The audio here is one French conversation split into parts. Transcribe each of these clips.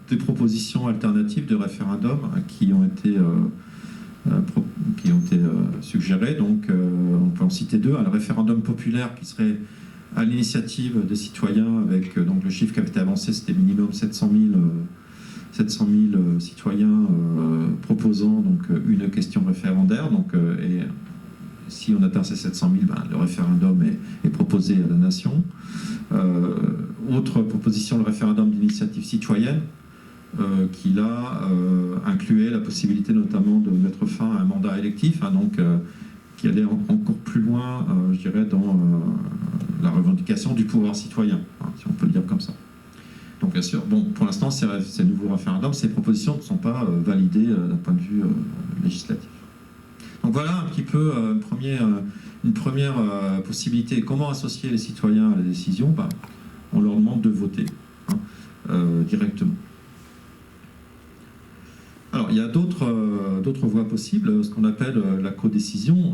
des propositions alternatives de référendum qui ont été suggérées. Donc, on peut en citer deux. Un référendum populaire qui serait à l'initiative des citoyens, avec donc le chiffre qui avait été avancé, c'était minimum 700 000 citoyens proposant donc une question référendaire. Donc, et si on atteint ces 700 000, ben, le référendum est proposé à la nation. Autre proposition, le référendum d'initiative citoyenne, qui là incluait la possibilité notamment de mettre fin à un mandat électif, hein, donc qui allait encore plus loin, je dirais, dans la revendication du pouvoir citoyen, hein, si on peut le dire comme ça. Donc bien sûr, bon, pour l'instant, ces nouveaux référendums, ces propositions ne sont pas validées d'un point de vue législatif. Donc voilà un petit peu une première possibilité. Comment associer les citoyens à la décision? Ben, on leur demande de voter, hein, directement. Alors, il y a d'autres voies possibles, ce qu'on appelle la codécision,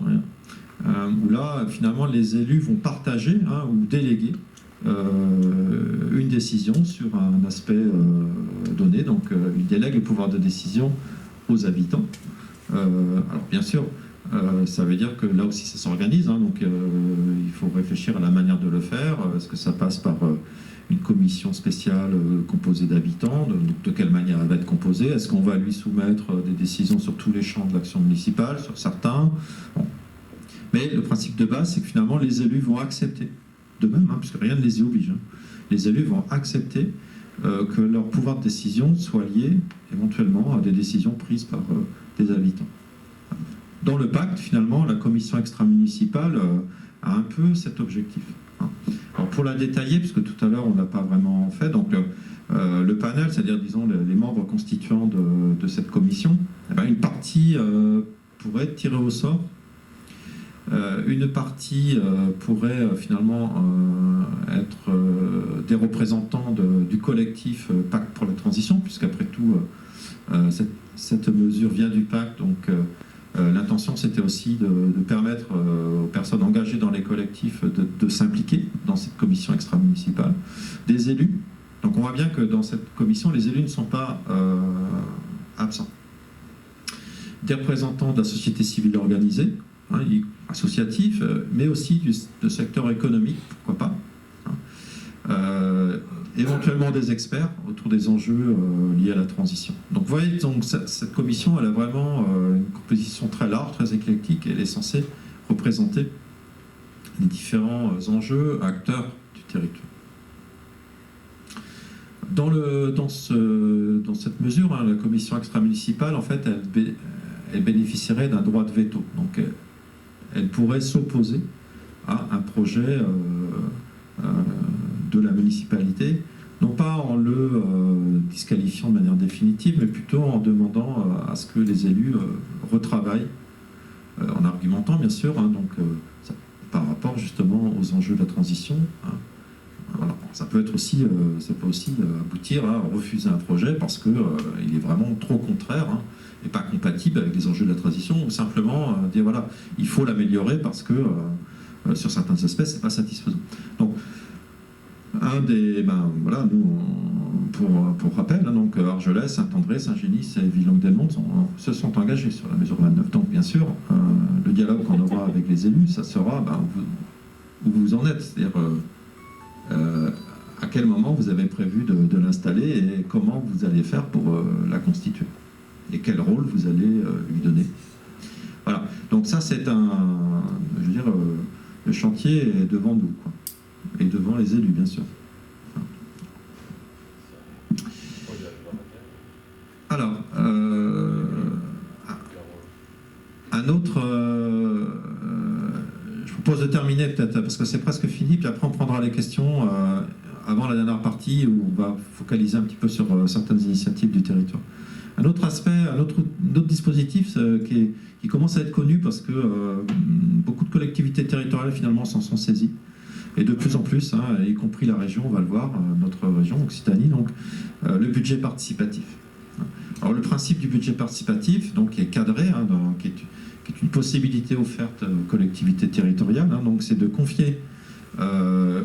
hein, où là, finalement, les élus vont partager, hein, ou déléguer une décision sur un aspect donné. Donc, ils délèguent le pouvoir de décision aux habitants. Alors, bien sûr, ça veut dire que là aussi, ça s'organise, hein, donc il faut réfléchir à la manière de le faire. Est-ce que ça passe par une commission spéciale composée d'habitants, de quelle manière elle va être composée? Est-ce qu'on va lui soumettre des décisions sur tous les champs de l'action municipale, sur certains? Bon. Mais le principe de base, c'est que finalement, les élus vont accepter, de même, hein, puisque rien ne les y oblige, hein, les élus vont accepter que leur pouvoir de décision soit lié éventuellement à des décisions prises par des habitants. Dans le pacte, finalement, la commission extra-municipale a un peu cet objectif. Alors pour la détailler, puisque tout à l'heure on ne l'a pas vraiment fait, donc le panel, c'est-à-dire disons les membres constituants de cette commission, eh bien, une partie pourrait être tirée au sort, une partie pourrait finalement être des représentants du collectif Pacte pour la transition, puisqu'après tout cette mesure vient du pacte, donc l'intention, c'était aussi de permettre aux personnes engagées dans les collectifs de s'impliquer dans cette commission extra-municipale. Des élus. Donc on voit bien que dans cette commission, les élus ne sont pas absents. Des représentants de la société civile organisée, hein, associatifs, mais aussi du secteur économique, pourquoi pas. Hein. Éventuellement des experts autour des enjeux liés à la transition. Donc vous voyez, donc, cette commission, elle a vraiment une composition très large, très éclectique, et elle est censée représenter les différents enjeux, acteurs du territoire. Dans cette mesure, hein, la commission extra-municipale, en fait, elle bénéficierait d'un droit de veto. Donc elle pourrait s'opposer à un projet de la municipalité, non pas en le disqualifiant de manière définitive, mais plutôt en demandant à ce que les élus retravaillent, en argumentant bien sûr, hein, donc, par rapport justement aux enjeux de la transition. Hein. Voilà. Ça peut aussi aboutir à refuser un projet parce qu'il est vraiment trop contraire, hein, et pas compatible avec les enjeux de la transition, ou simplement dire voilà, il faut l'améliorer parce que sur certains aspects, c'est pas satisfaisant. Donc, voilà, nous, pour rappel, hein, donc Argelès, Saint-André, Saint-Génis et Villongue-d'Elmont se sont engagés sur la mesure 29. Donc, bien sûr, le dialogue qu'on aura avec les élus, ça sera où vous en êtes, c'est-à-dire à quel moment vous avez prévu de l'installer et comment vous allez faire pour la constituer et quel rôle vous allez lui donner. Voilà. Donc ça, c'est le chantier est devant nous, quoi. Et devant les élus, bien sûr. Alors, un autre... je propose de terminer peut-être, parce que c'est presque fini, puis après on prendra les questions avant la dernière partie, où on va focaliser un petit peu sur certaines initiatives du territoire. Un autre aspect, un autre dispositif qui commence à être connu, parce que beaucoup de collectivités territoriales finalement s'en sont saisies. Et de plus en plus, hein, y compris la région, on va le voir, notre région, Occitanie, donc le budget participatif. Alors le principe du budget participatif, donc, qui est cadré, hein, qui est une possibilité offerte aux collectivités territoriales, hein, donc c'est de confier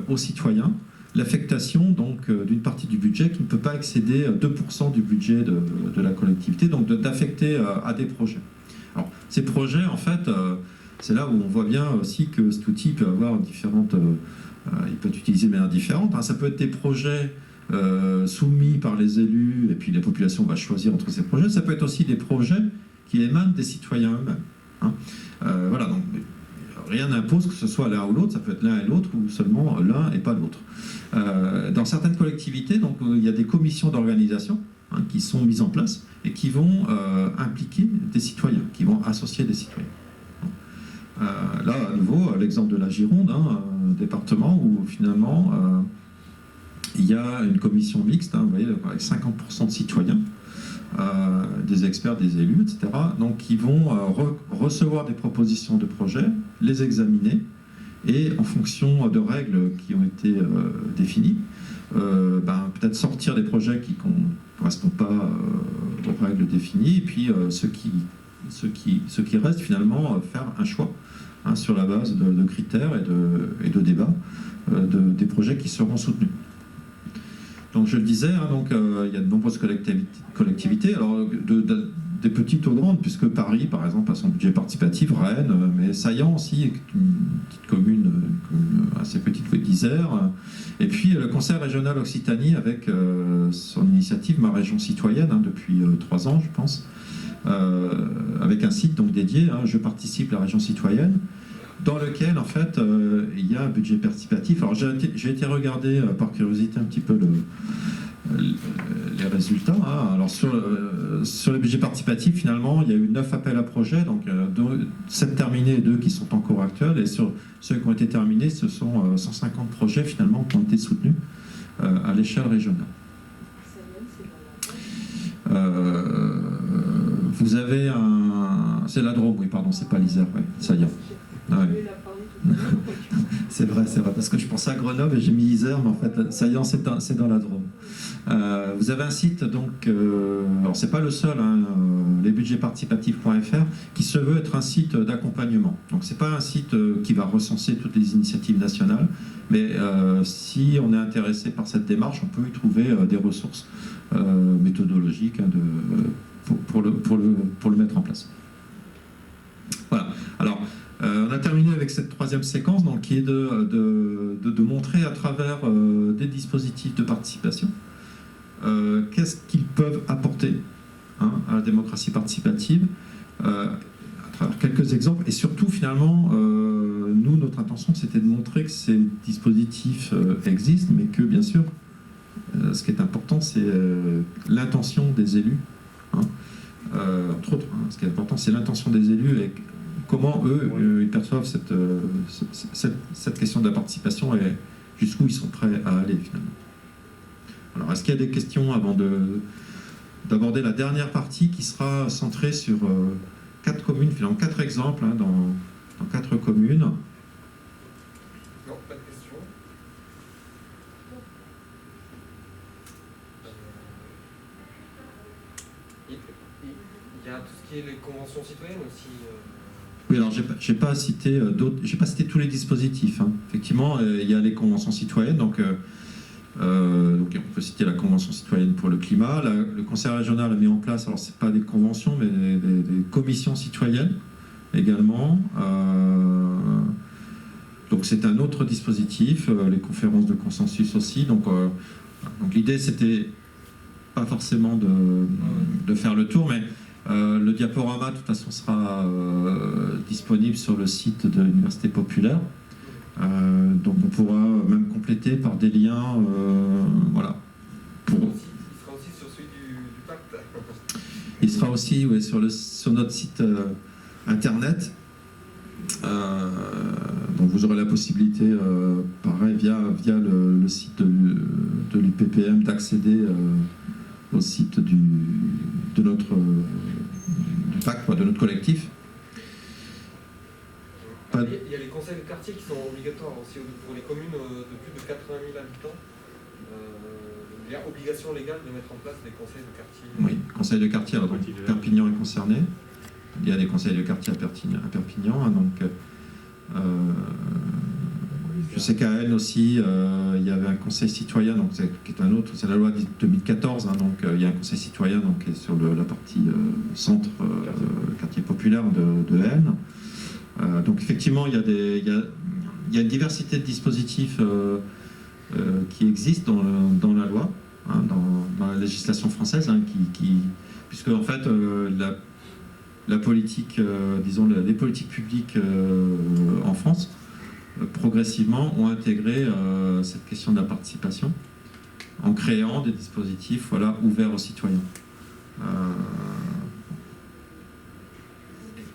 aux citoyens l'affectation donc d'une partie du budget qui ne peut pas excéder 2% du budget de la collectivité, donc d'affecter à des projets. Alors, ces projets, en fait, c'est là où on voit bien aussi que cet outil peut avoir différentes... il peut être utilisé de manière différente. Hein. Ça peut être des projets soumis par les élus, et puis la population va choisir entre ces projets. Ça peut être aussi des projets qui émanent des citoyens eux-mêmes. Hein. Voilà, donc rien n'impose que ce soit l'un ou l'autre, ça peut être l'un et l'autre, ou seulement l'un et pas l'autre. Dans certaines collectivités, donc, il y a des commissions d'organisation qui sont mises en place et qui vont impliquer des citoyens, qui vont associer des citoyens. Là, à nouveau, l'exemple de la Gironde, un département où finalement il y a une commission mixte, vous voyez, avec 50% de citoyens, des experts, des élus, etc. Donc, qui vont recevoir des propositions de projets, les examiner, et en fonction de règles qui ont été définies, peut-être sortir des projets qui ne correspondent pas aux règles définies, et puis ce qui reste finalement, faire un choix sur la base de critères et de débats des projets qui seront soutenus. Donc je le disais, il y a de nombreuses collectivités, alors des petites aux grandes, puisque Paris, par exemple, a son budget participatif, Rennes, mais Saillant aussi, une petite commune assez petite, d'Isère, et puis le Conseil régional Occitanie avec son initiative Ma Région Citoyenne, depuis 3 ans, je pense, avec un site donc dédié, Je participe à la Région Citoyenne, dans lequel, en fait, il y a un budget participatif. Alors, j'ai été regarder par curiosité un petit peu les résultats. Alors, sur le budget participatif, finalement, il y a eu 9 appels à projets, donc 7 terminés et 2 qui sont encore actuels. Et sur ceux qui ont été terminés, ce sont 150 projets, finalement, qui ont été soutenus à l'échelle régionale. Vous avez c'est la Drôme, oui, pardon, c'est pas l'Isère, oui, ça y est. Ouais. C'est vrai, parce que je pensais à Grenoble et j'ai mis Isère, mais en fait, Saillant, c'est dans la Drôme. Vous avez un site, donc, alors c'est pas le seul, lesbudgetsparticipatifs.fr, qui se veut être un site d'accompagnement. Donc c'est pas un site qui va recenser toutes les initiatives nationales, mais si on est intéressé par cette démarche, on peut y trouver des ressources méthodologiques pour le mettre en place. Voilà. Alors, on a terminé avec cette 3e séquence, donc, qui est de montrer à travers des dispositifs de participation qu'est-ce qu'ils peuvent apporter à la démocratie participative, à travers quelques exemples, et surtout finalement, nous, notre intention, c'était de montrer que ces dispositifs existent, mais que bien sûr, ce qui est important, c'est l'intention des élus, entre autres, ce qui est important, c'est l'intention des élus et comment eux, ils perçoivent cette question de la participation et jusqu'où ils sont prêts à aller finalement. Alors, est-ce qu'il y a des questions avant d'aborder la dernière partie qui sera centrée sur 4 communes, finalement 4 exemples dans 4 communes. Non, pas de questions. Il y a tout ce qui est les conventions citoyennes aussi. Oui, alors j'ai pas cité tous les dispositifs. Effectivement, il y a les conventions citoyennes, donc on peut citer la convention citoyenne pour le climat. Le conseil régional a mis en place, alors c'est pas des conventions, mais des commissions citoyennes également. Donc c'est un autre dispositif, les conférences de consensus aussi. Donc l'idée c'était pas forcément de faire le tour, mais le diaporama de toute façon sera disponible sur le site de l'Université populaire. Donc on pourra même compléter par des liens, voilà. Il sera aussi sur celui du pacte. Il sera aussi sur notre site internet. Donc vous aurez la possibilité, pareil, via le site de l'UPPM, d'accéder au site de notre pacte, de notre collectif. Il y a les conseils de quartier qui sont obligatoires aussi pour les communes de plus de 80 000 habitants. Il y a obligation légale de mettre en place des conseils de quartier. Oui, conseils de quartier, alors donc Perpignan est concerné. Il y a des conseils de quartier à Perpignan, donc Je sais qu'à Rennes aussi, il y avait un conseil citoyen, donc qui est un autre, c'est la loi de 2014, hein, donc il y a un conseil citoyen donc, qui est sur la partie centre, quartier populaire de Rennes. Donc effectivement, il y a une diversité de dispositifs qui existent dans la loi, hein, dans la législation française, hein, puisque en fait la politique, disons les politiques publiques en France, progressivement ont intégré cette question de la participation en créant des dispositifs ouverts aux citoyens.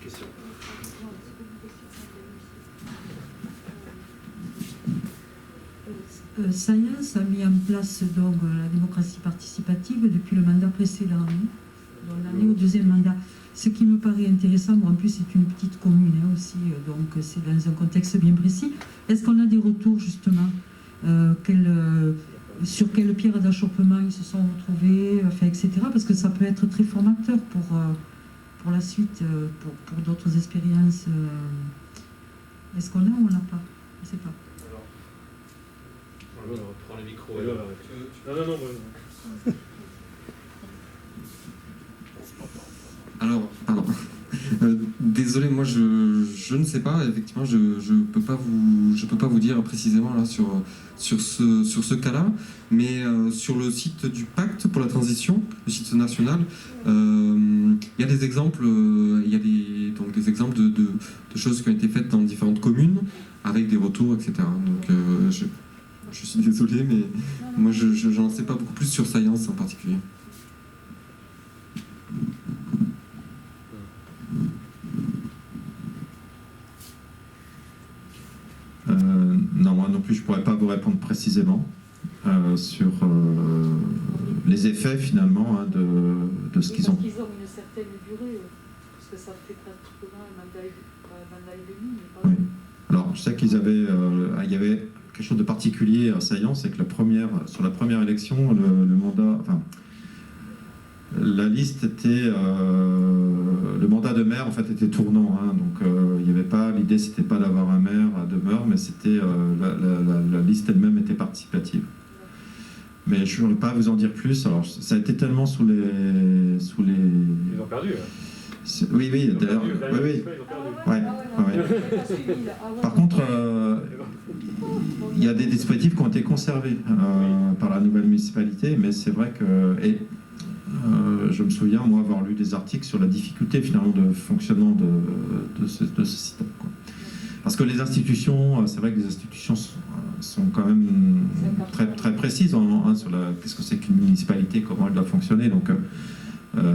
Question. Science a mis en place donc la démocratie participative depuis le mandat précédent, dans l'année au deuxième mandat. Ce qui me paraît intéressant, en plus c'est une petite commune aussi, donc c'est dans un contexte bien précis. Est-ce qu'on a des retours justement sur quelle pierre d'achoppement ils se sont retrouvés, etc. Parce que ça peut être très formateur pour la suite, pour d'autres expériences. Est-ce qu'on a ou on n'a pas? Je ne sais pas. Alors, on reprend les micros. Non. Alors, pardon. Désolé, moi je ne sais pas. Effectivement, je peux pas vous dire précisément là sur ce cas-là, mais sur le site du Pacte pour la transition, le site national, il y a des exemples, des exemples de choses qui ont été faites dans différentes communes avec des retours, etc. Donc je suis désolé, mais moi je n'en sais pas beaucoup plus sur Science en particulier. Non, moi non plus, je ne pourrais pas vous répondre précisément sur les effets finalement de ce qu'ils ont. Parce qu'ils ont une certaine durée, parce que ça fait pratiquement un mandat et demi. Oui. Alors, je sais qu'il y avait quelque chose de particulier à Saillant, c'est que sur la première élection, le mandat, enfin, la liste était, le mandat de maire en fait était tournant, hein, donc il y avait pas, l'idée c'était pas d'avoir un maire à demeure, mais c'était la liste elle-même était participative. Mais je ne pourrais pas vous en dire plus. Alors ça a été tellement sous les. Ils ont perdu. Oui, d'ailleurs. Oui. Ouais. Par contre, il y a des dispositifs qui ont été conservés par la nouvelle municipalité, mais c'est vrai que. Je me souviens, moi, avoir lu des articles sur la difficulté, finalement, de fonctionnement de ce système, quoi. Parce que les institutions, c'est vrai que les institutions sont quand même très, très précises sur qu'est-ce que c'est qu'une municipalité, comment elle doit fonctionner. Donc,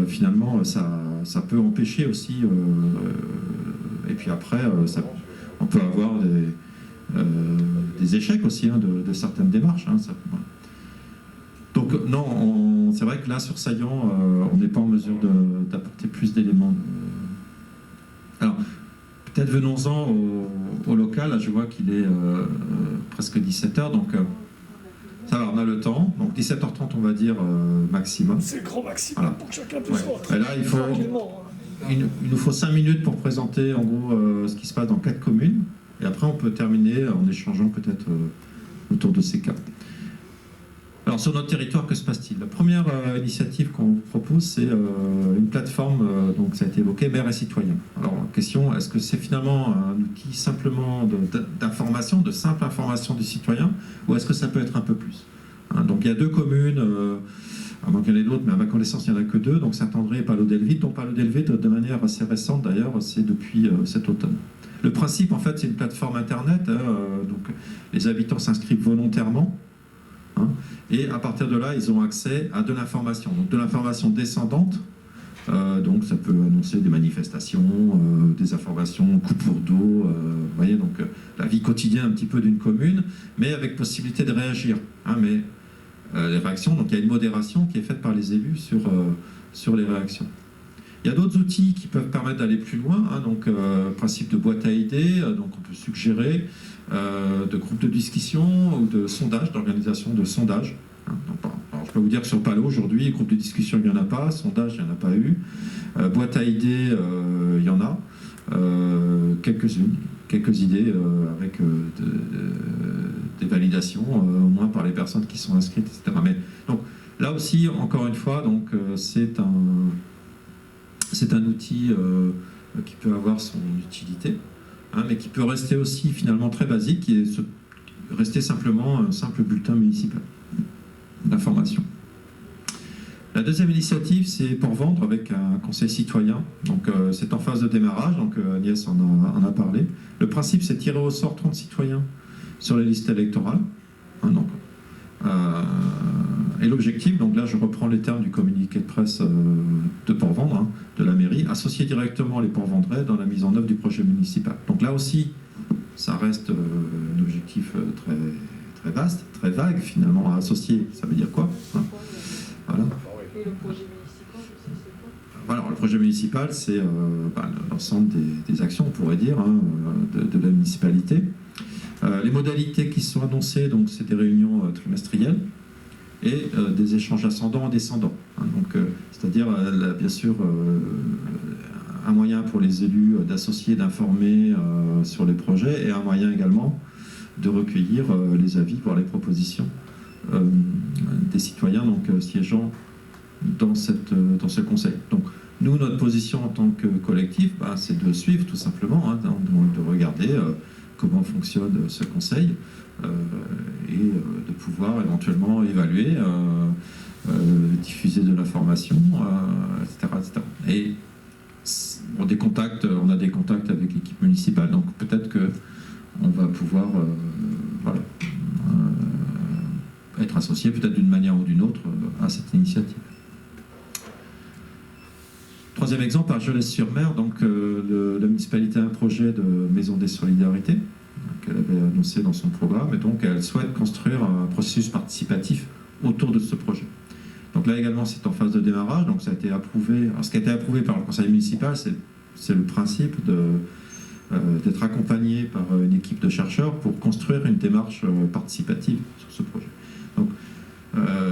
finalement, ça peut empêcher aussi. Et puis après, on peut avoir des échecs aussi de certaines démarches. Hein, voilà. Donc non, c'est vrai que là, sur Saillant, on n'est pas en mesure d'apporter plus d'éléments. Alors, peut-être venons-en au local. Là, je vois qu'il est presque 17h, donc ça va, on a le temps. Donc 17h30, on va dire maximum. C'est le grand maximum, voilà, pour que chacun puisse rentrer. Et là, il nous faut 5 minutes pour présenter en gros ce qui se passe dans 4 communes. Et après, on peut terminer en échangeant peut-être autour de ces cas. Alors sur notre territoire, que se passe-t-il? La première initiative qu'on vous propose, c'est une plateforme, donc ça a été évoqué, maire et citoyen. Alors question, est-ce que c'est finalement un outil simplement d'information, de simple information du citoyen, ou est-ce que ça peut être un peu plus, hein? Donc il y a 2 communes, à moins qu'il y en ait d'autres, mais à ma connaissance il n'y en a que 2, donc Saint-André et Palau-Delvite. Donc Palau-Delvite, de manière assez récente d'ailleurs, c'est depuis cet automne. Le principe en fait, c'est une plateforme internet, donc les habitants s'inscrivent volontairement, hein, et à partir de là, ils ont accès à de l'information, donc de l'information descendante, donc ça peut annoncer des manifestations, des informations, coupures d'eau, vous voyez, donc la vie quotidienne un petit peu d'une commune, mais avec possibilité de réagir, hein, mais les réactions, donc il y a une modération qui est faite par les élus sur les réactions. Il y a d'autres outils qui peuvent permettre d'aller plus loin, hein, donc principe de boîte à idées, donc on peut suggérer de groupes de discussion ou de sondages, d'organisation de sondages. Hein, alors je peux vous dire que sur Palau aujourd'hui, groupe de discussion il n'y en a pas, sondage il n'y en a pas eu, boîte à idées il y en a, quelques quelques idées avec des validations, au moins par les personnes qui sont inscrites, etc. Mais, donc, là aussi, encore une fois, donc, c'est un outil qui peut avoir son utilité, hein, mais qui peut rester aussi finalement très basique, et rester simplement un simple bulletin municipal d'information. La deuxième initiative, c'est pour vendre avec un conseil citoyen. Donc, c'est en phase de démarrage, donc Agnès en a parlé. Le principe, c'est de tirer au sort 30 citoyens sur les listes électorales. Hein, donc, et l'objectif, donc là je reprends les termes du communiqué de presse de Port-Vendre, hein, de la mairie, associer directement les Port-Vendrais dans la mise en œuvre du projet municipal. Donc là aussi, ça reste un objectif très, très vaste, très vague finalement à associer. Ça veut dire quoi, hein, voilà. Et le projet municipal aussi, c'est quoi? Voilà, le projet municipal, c'est l'ensemble des actions, on pourrait dire, hein, de la municipalité. Les modalités qui sont annoncées, donc c'est des réunions trimestrielles et des échanges ascendants et descendants. Hein, donc, c'est-à-dire, bien sûr, un moyen pour les élus d'associer, d'informer sur les projets, et un moyen également de recueillir les avis, voire les propositions des citoyens donc siégeant dans ce conseil. Donc, nous, notre position en tant que collectif, c'est de suivre tout simplement, hein, de regarder comment fonctionne ce conseil et de pouvoir éventuellement évaluer, diffuser de l'information, etc., etc. Et on a des contacts avec l'équipe municipale, donc peut-être qu'on va pouvoir voilà, être associé peut-être d'une manière ou d'une autre à cette initiative. Troisième exemple, à Argelès-sur-Mer, donc la municipalité a un projet de maison des solidarités qu'elle avait annoncé dans son programme, et donc elle souhaite construire un processus participatif autour de ce projet. Donc là également, c'est en phase de démarrage, donc ça a été approuvé. Alors, ce qui a été approuvé par le conseil municipal, c'est le principe d'être accompagné par une équipe de chercheurs pour construire une démarche participative sur ce projet.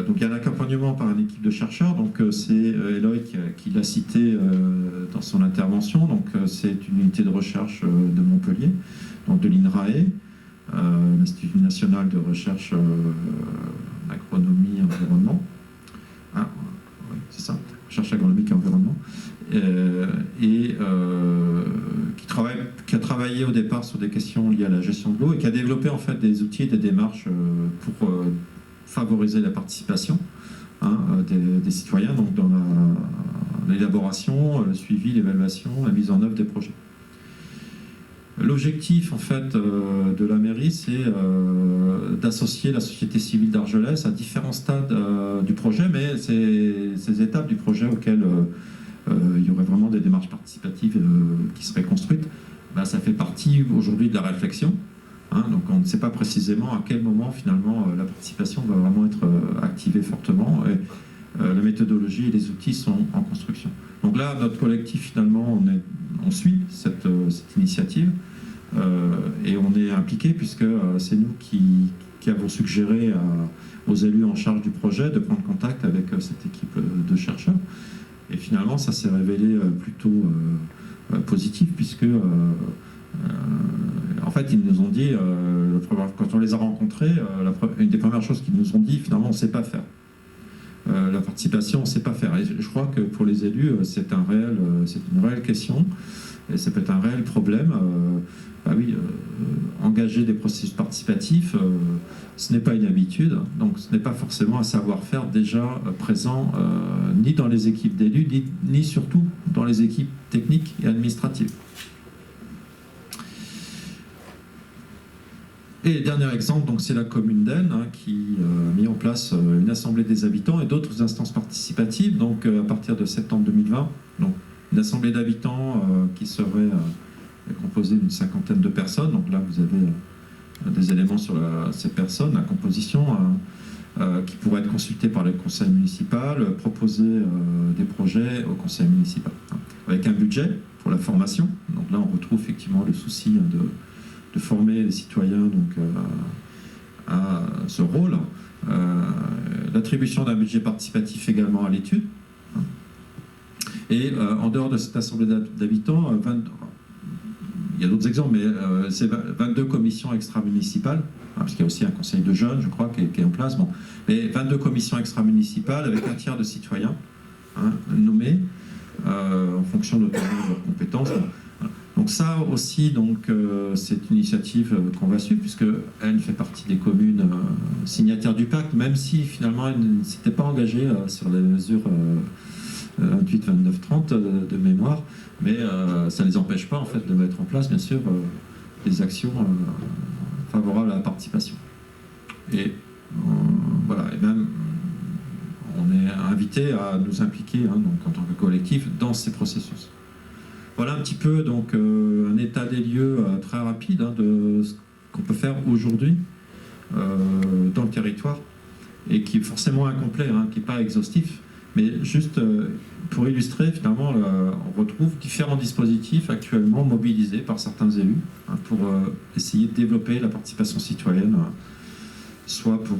Donc il y a un accompagnement par une équipe de chercheurs, donc c'est Eloy qui l'a cité dans son intervention, donc c'est une unité de recherche de Montpellier, donc de l'INRAE, l'Institut national de recherche agronomie et environnement. Ah, oui, c'est ça, recherche agronomique et environnement, qui a travaillé au départ sur des questions liées à la gestion de l'eau et qui a développé en fait des outils et des démarches pour favoriser la participation, hein, des citoyens donc dans l'élaboration, le suivi, l'évaluation, la mise en œuvre des projets. L'objectif en fait de la mairie, c'est d'associer la société civile d'Argelès à différents stades du projet, mais ces étapes du projet auxquelles il y aurait vraiment des démarches participatives qui seraient construites, ça fait partie aujourd'hui de la réflexion. Hein, donc on ne sait pas précisément à quel moment finalement la participation va vraiment être activée fortement, et la méthodologie et les outils sont en construction. Donc là, notre collectif finalement, on suit cette initiative et on est impliqué puisque c'est nous qui avons suggéré aux élus en charge du projet de prendre contact avec cette équipe de chercheurs, et finalement ça s'est révélé plutôt positif puisque en fait, ils nous ont dit, quand on les a rencontrés, une des premières choses qu'ils nous ont dit, finalement, on ne sait pas faire. La participation, on ne sait pas faire. Et je crois que pour les élus, c'est une réelle question, et ça peut être un réel problème. Engager des processus participatifs, ce n'est pas une habitude, donc ce n'est pas forcément un savoir-faire déjà présent, ni dans les équipes d'élus, ni surtout dans les équipes techniques et administratives. Et le dernier exemple, donc, c'est la commune d'Aisne, hein, qui a mis en place une assemblée des habitants et d'autres instances participatives, donc à partir de septembre 2020. Donc, une assemblée d'habitants qui serait composée d'une 50aine de personnes. Donc là, vous avez des éléments sur ces personnes, la composition, qui pourraient être consultés par le conseil municipal, proposer des projets au conseil municipal, hein, avec un budget pour la formation. Donc là, on retrouve effectivement le souci de former les citoyens donc, à ce rôle. L'attribution d'un budget participatif également à l'étude. Et en dehors de cette assemblée d'habitants, il y a d'autres exemples, mais c'est 22 commissions extra-municipales, parce qu'il y a aussi un conseil de jeunes, je crois, qui est en place. Bon. Mais 22 commissions extra-municipales avec un tiers de citoyens nommés en fonction notamment de leurs compétences. Bon. Donc ça aussi, donc, c'est une initiative qu'on va suivre, puisqu'elle fait partie des communes signataires du pacte, même si finalement elle ne s'était pas engagée sur les mesures 28, 29, 30 de mémoire, mais ça ne les empêche pas en fait de mettre en place, bien sûr, des actions favorables à la participation. Et voilà, et même on est invité à nous impliquer donc, en tant que collectif dans ces processus. Voilà un petit peu donc un état des lieux très rapide de ce qu'on peut faire aujourd'hui dans le territoire, et qui est forcément incomplet, qui n'est pas exhaustif, mais juste pour illustrer, finalement, on retrouve différents dispositifs actuellement mobilisés par certains élus pour essayer de développer la participation citoyenne, soit pour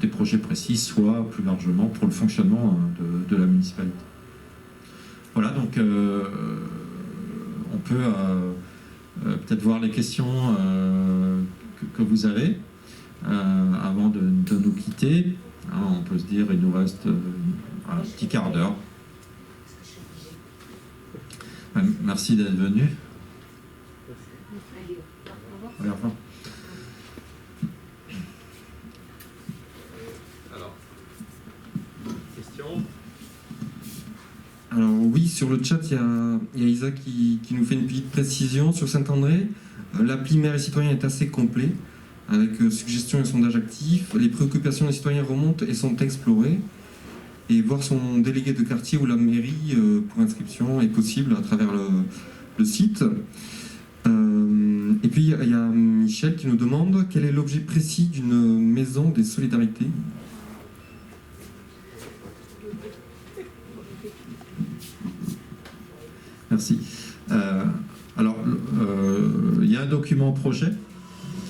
des projets précis, soit plus largement pour le fonctionnement de la municipalité. Voilà, donc on peut peut-être voir les questions que vous avez avant de nous quitter. On peut se dire il nous reste un petit quart d'heure. Merci d'être venu. Au revoir. Alors, question. Alors oui, sur le chat, il y a Isa qui nous fait une petite précision sur Saint-André. L'appli Maire et Citoyen est assez complet, avec suggestions et sondages actifs. Les préoccupations des citoyens remontent et sont explorées. Et voir son délégué de quartier ou la mairie pour inscription est possible à travers le site. Et puis il y a Michel qui nous demande quel est l'objet précis d'une maison des solidarités. Merci. Alors, il y a un document projet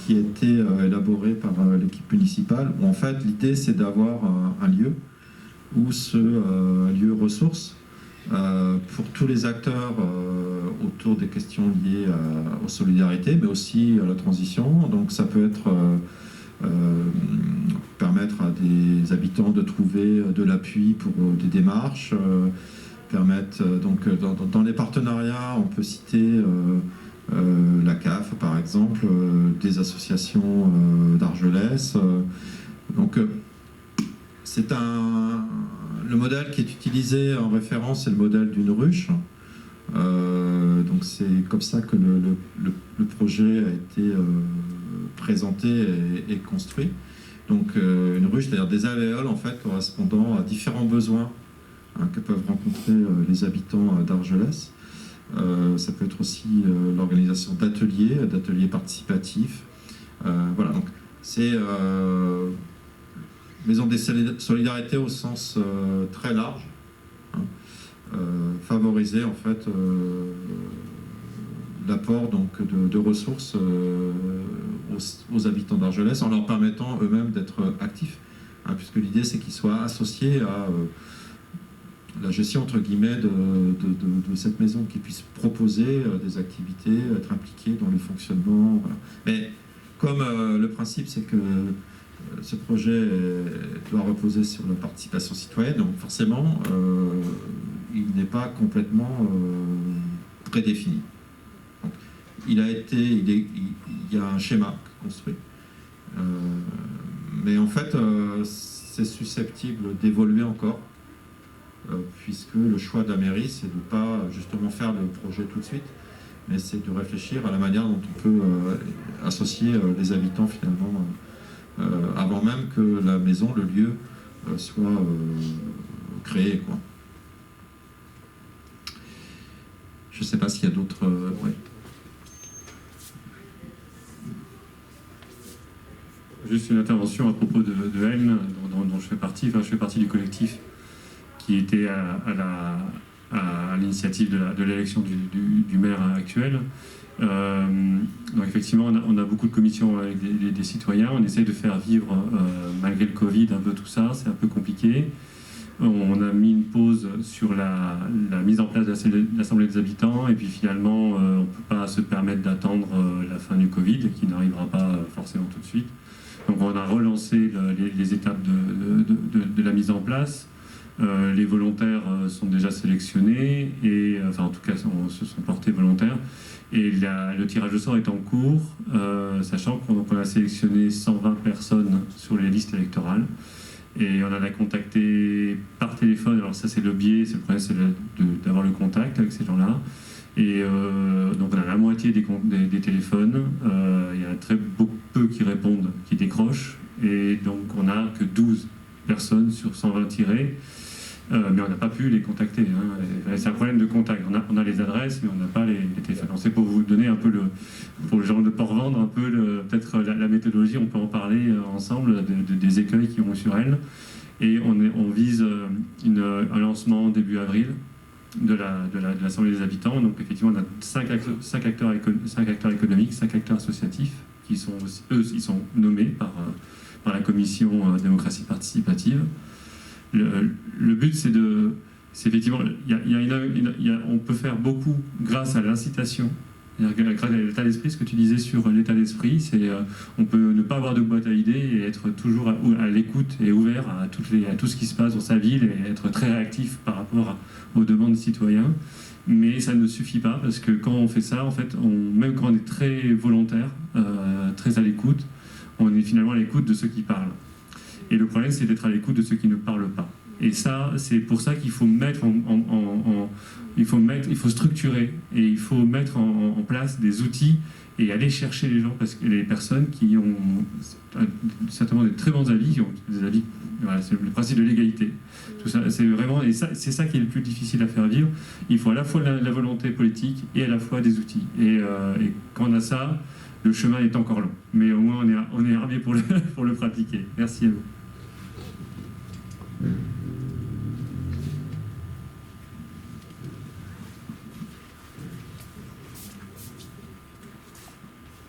qui a été élaboré par l'équipe municipale, où en fait l'idée c'est d'avoir un lieu où ce lieu ressource pour tous les acteurs autour des questions liées aux solidarités, mais aussi à la transition. Donc ça peut être permettre à des habitants de trouver de l'appui pour des démarches, permettre donc dans les partenariats, on peut citer la CAF par exemple, des associations d'Argelès. Donc c'est le modèle qui est utilisé en référence, c'est le modèle d'une ruche. Donc c'est comme ça que le projet a été présenté et construit. Donc une ruche, c'est-à-dire des alvéoles en fait correspondant à différents besoins que peuvent rencontrer les habitants d'Argelès. Ça peut être aussi l'organisation d'ateliers participatifs. Voilà, donc c'est maison des solidarités au sens très large, favoriser en fait l'apport donc de ressources aux habitants d'Argelès en leur permettant eux-mêmes d'être actifs, puisque l'idée c'est qu'ils soient associés à la gestion entre guillemets de cette maison, qu'ils puissent proposer des activités, être impliqués dans le fonctionnement. Voilà. Mais comme le principe c'est que ce projet doit reposer sur la participation citoyenne, donc forcément il n'est pas complètement prédéfini. Donc, il y a un schéma construit, mais en fait c'est susceptible d'évoluer encore, puisque le choix de la mairie c'est de ne pas justement faire le projet tout de suite, mais c'est de réfléchir à la manière dont on peut associer les habitants finalement avant même que la maison, le lieu, soit créé, quoi. Je ne sais pas s'il y a d'autres... ouais. Juste une intervention à propos de Helm, dont je fais partie. Enfin, je fais partie du collectif qui était à l'initiative de l'élection du maire actuel. Donc effectivement, on a beaucoup de commissions avec des citoyens. On essaye de faire vivre, malgré le Covid, un peu tout ça. C'est un peu compliqué. On a mis une pause sur la mise en place de l'Assemblée des habitants, et puis finalement, on ne peut pas se permettre d'attendre la fin du Covid, qui n'arrivera pas forcément tout de suite. Donc on a relancé les étapes de la mise en place. Les volontaires sont déjà sélectionnés, et enfin en tout cas se sont portés volontaires. Et le tirage au sort est en cours, sachant qu'on a sélectionné 120 personnes sur les listes électorales. Et on en a contacté par téléphone. Alors ça c'est le biais, le problème c'est d'avoir le contact avec ces gens-là. Et donc on a la moitié des téléphones. Il y a très peu qui répondent, qui décrochent. Et donc on n'a que 12 personnes sur 120 tirés. Mais on n'a pas pu les contacter. Hein. C'est un problème de contact. On a les adresses, mais on n'a pas les téléphones. C'est pour vous donner un peu pour le genre de Port-Vendre, un peu peut-être la méthodologie. On peut en parler ensemble des écueils qui ont sur elle. Et on vise un lancement début avril de l'Assemblée des habitants. Donc effectivement, on a 5 acteurs économiques, 5 acteurs associatifs qui sont ils sont nommés par la commission démocratie participative. Le but, c'est effectivement, on peut faire beaucoup grâce à l'incitation, grâce à l'état d'esprit. Ce que tu disais sur l'état d'esprit, c'est on peut ne pas avoir de boîte à idées et être toujours à l'écoute et ouvert à tout ce qui se passe dans sa ville et être très réactif par rapport aux demandes des citoyens. Mais ça ne suffit pas, parce que quand on fait ça, en fait, même quand on est très volontaire, très à l'écoute, on est finalement à l'écoute de ceux qui parlent. Et le problème, c'est d'être à l'écoute de ceux qui ne parlent pas. Et ça, c'est pour ça qu'il faut il faut structurer, et il faut mettre en place des outils et aller chercher les personnes qui ont certainement des très bons avis, qui ont des avis. Voilà, c'est le principe de l'égalité. Tout ça, c'est vraiment, et c'est ça qui est le plus difficile à faire vivre. Il faut à la fois la volonté politique et à la fois des outils. Et quand on a ça, le chemin est encore long. Mais au moins, on est armé pour le pratiquer. Merci à vous.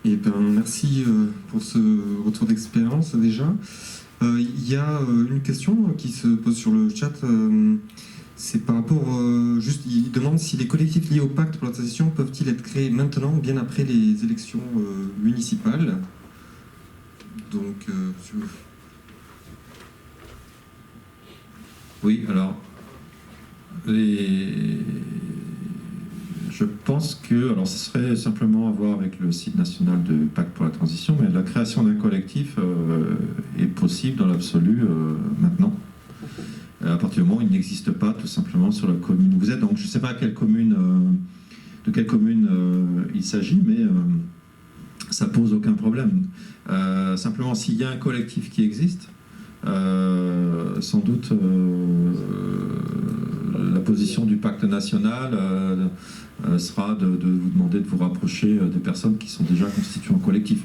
Eh ben, merci pour ce retour d'expérience déjà. Il y a une question qui se pose sur le chat. C'est par rapport, juste, il demande si les collectifs liés au pacte pour la transition peuvent-ils être créés maintenant, bien après les élections municipales. Donc, Oui, alors, je pense que, alors ce serait simplement à voir avec le site national de Pacte pour la transition, mais la création d'un collectif est possible dans l'absolu maintenant, à partir du moment où il n'existe pas tout simplement sur la commune où vous êtes. Donc je ne sais pas de quelle commune il s'agit, mais ça pose aucun problème. Simplement, s'il y a un collectif qui existe, sans doute la position du pacte national sera de vous demander de vous rapprocher des personnes qui sont déjà constituées en collectif.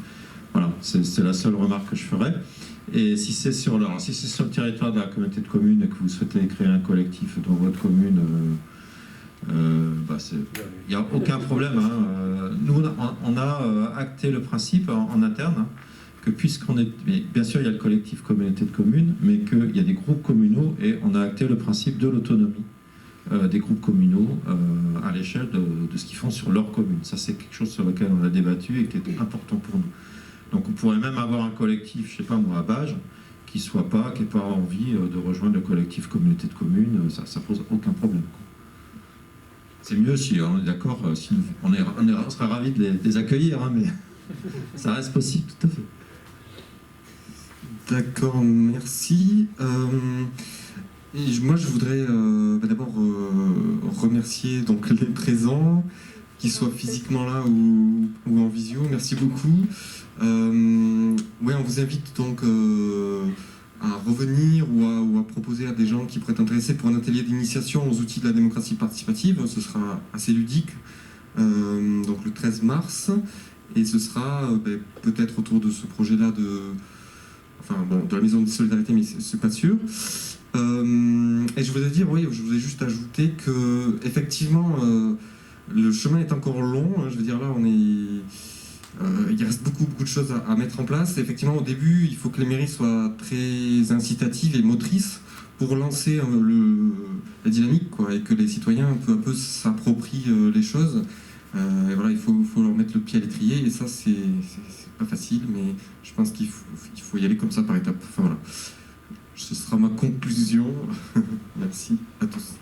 Voilà, c'est la seule remarque que je ferai. Et si c'est sur le territoire de la communauté de communes et que vous souhaitez créer un collectif dans votre commune, il n'y a aucun problème. Hein. Nous, on a acté le principe en interne, hein, que puisqu'on est... Bien sûr, il y a le collectif communauté de communes, mais qu'il y a des groupes communaux, et on a acté le principe de l'autonomie des groupes communaux à l'échelle de ce qu'ils font sur leur commune. Ça, c'est quelque chose sur lequel on a débattu et qui est important pour nous. Donc on pourrait même avoir un collectif, je ne sais pas moi, à Bages, qui n'ait pas envie de rejoindre le collectif communauté de communes, ça ne pose aucun problème. C'est mieux si on est d'accord, si on serait ravis de les accueillir, hein, mais ça reste possible, tout à fait. D'accord, merci. Moi, je voudrais d'abord remercier donc, les présents, qu'ils soient physiquement là ou en visio. Merci beaucoup. On vous invite donc à revenir ou à proposer à des gens qui pourraient être intéressés pour un atelier d'initiation aux outils de la démocratie participative. Ce sera assez ludique, donc le 13 mars. Et ce sera peut-être autour de ce projet-là de la maison de solidarité, mais c'est pas sûr. Et je voudrais dire, je voudrais juste ajouter que effectivement le chemin est encore long. Hein, je veux dire là, il reste beaucoup de choses à mettre en place. Et effectivement, au début, il faut que les mairies soient très incitatives et motrices pour lancer la dynamique, quoi, et que les citoyens peu à peu s'approprient les choses. Et voilà, il faut leur mettre le pied à l'étrier, et ça c'est pas facile, mais je pense qu'il faut y aller comme ça par étapes. Enfin voilà, ce sera ma conclusion. Merci à tous.